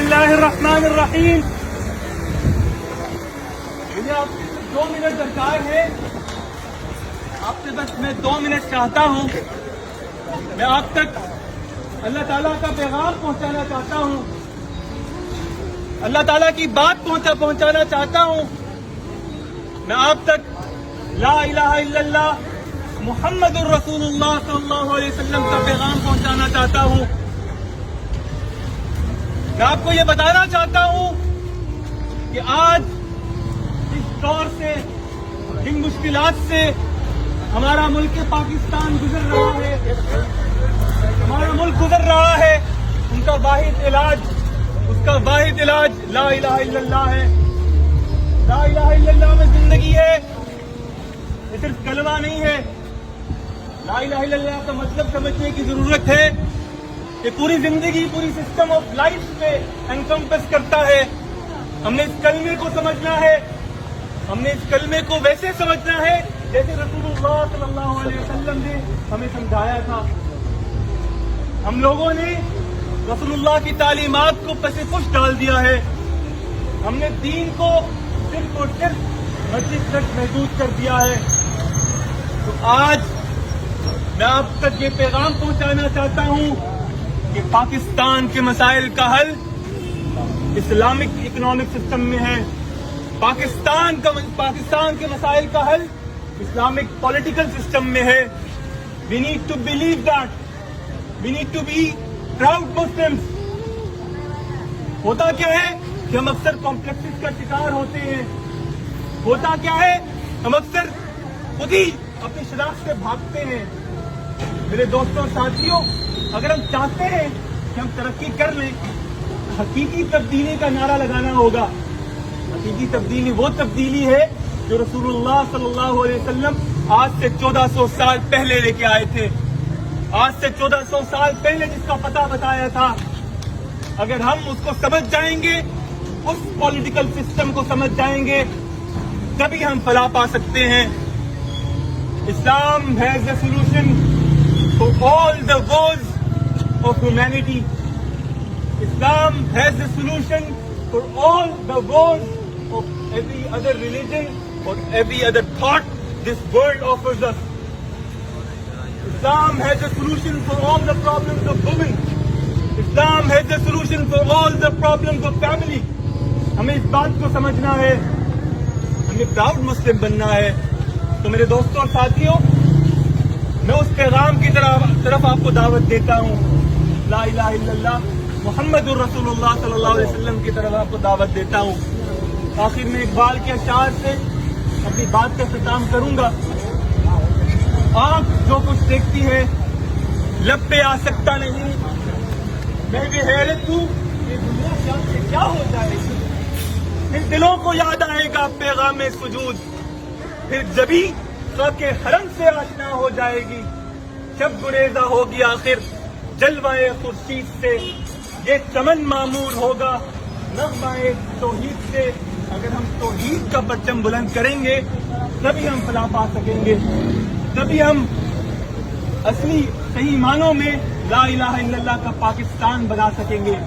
बिस्मिल्लाहिर्रहमानिर्रहीम। मुझे आपसे 2 मिनट दरकार है। आपसे बस मैं 2 मिनट चाहता हूँ। मैं आप तक अल्लाह ताला का पैगाम पहुँचाना चाहता हूँ, अल्लाह ताला की बात पहुँचाना चाहता हूँ। मैं आप तक ला इलाहा इल्लल्लाह मुहम्मदुर रसूलुल्लाह सल्लल्लाहु अलैहि वसल्लम का पैगाम पहुँचाना चाहता हूँ। मैं आपको ये बताना चाहता हूँ कि आज इस दौर से, इन मुश्किलात से हमारा मुल्क पाकिस्तान गुजर रहा है, हमारा मुल्क गुजर रहा है। उसका वाहिद इलाज ला इलाहा इल्लल्लाह है। ला इलाहा इल्लल्लाह में जिंदगी है, ये सिर्फ कलमा नहीं है। ला इलाहा इल्लल्लाह का मतलब समझने की जरूरत है। ये पूरी जिंदगी, पूरी सिस्टम ऑफ लाइफ पे एनकम्पस करता है। हमने इस कलमे को समझना है, हमने इस कलमे को वैसे समझना है जैसे रसूलुल्लाह सल्लल्लाहु अलैहि वसल्लम ने हमें समझाया था। हम लोगों ने रसूलुल्लाह की तालीमात को पसे-पुश डाल दिया है। हमने दीन को सिर्फ और सिर्फ मस्जिद तक महदूद कर दिया है। तो आज मैं आप तक ये पैगाम पहुंचाना चाहता हूं कि पाकिस्तान के मसाइल का हल इस्लामिक इकोनॉमिक सिस्टम में है। पाकिस्तान के मसाइल का हल इस्लामिक पॉलिटिकल सिस्टम में है। We need to believe that, we need to be proud Muslims. होता क्या है कि हम अक्सर कॉम्प्लेक्सेस का शिकार होते हैं। होता क्या है, हम अक्सर खुद ही अपनी शनाख्त से भागते हैं। मेरे दोस्तों और साथियों, अगर हम चाहते हैं कि हम तरक्की कर लें, हकीकी तब्दीली का नारा लगाना होगा। हकीकी तब्दीली वो तब्दीली है जो रसूलुल्लाह सल्लल्लाहु अलैहि वसल्लम आज से 1400 साल पहले लेके आए थे। आज से 1400 साल पहले जिसका पता बताया था, अगर हम उसको समझ जाएंगे, उस पॉलिटिकल सिस्टम को समझ जाएंगे, तभी हम फलाह पा सकते हैं। Islam has the solution for all the woes of humanity. Islam has the solution for all the woes of every other religion or every other thought this world offers us. Islam has the solution for all the problems of women. Islam has the solution for all the problems of family. हमें इस बात को समझना है, हमें proud मुस्लिम बनना है। तो मेरे दोस्तों और साथियों, मैं उस पैगाम की तरफ आपको दावत देता हूँ। ला इलाहा इल्लल्लाह मुहम्मदुर रसूलुल्लाह सल्लल्लाहु अलैहि वसल्लम की तरफ आपको दावत देता हूँ। आखिर में इकबाल के अशार से अपनी बात का इख्तिताम करूंगा। आँख जो कुछ देखती है लब पे आ सकता नहीं। मैं भी हैरत हूँ, ये दुनिया शाम से क्या हो जाएगी। फिर दिलों को याद आएगा पैगाम सुजूद, फिर जबी के हरम से आशना हो जाएगी। जब गुरेजा होगी आखिर जलवाए खुर्शीद से, ये चमन मामूर होगा नग़्माए तौहीद से। अगर हम तौहीद का परचम बुलंद करेंगे, तभी हम फलाह पा सकेंगे, तभी हम असली सही मानों में ला इलाहा इल्लल्लाह का पाकिस्तान बना सकेंगे।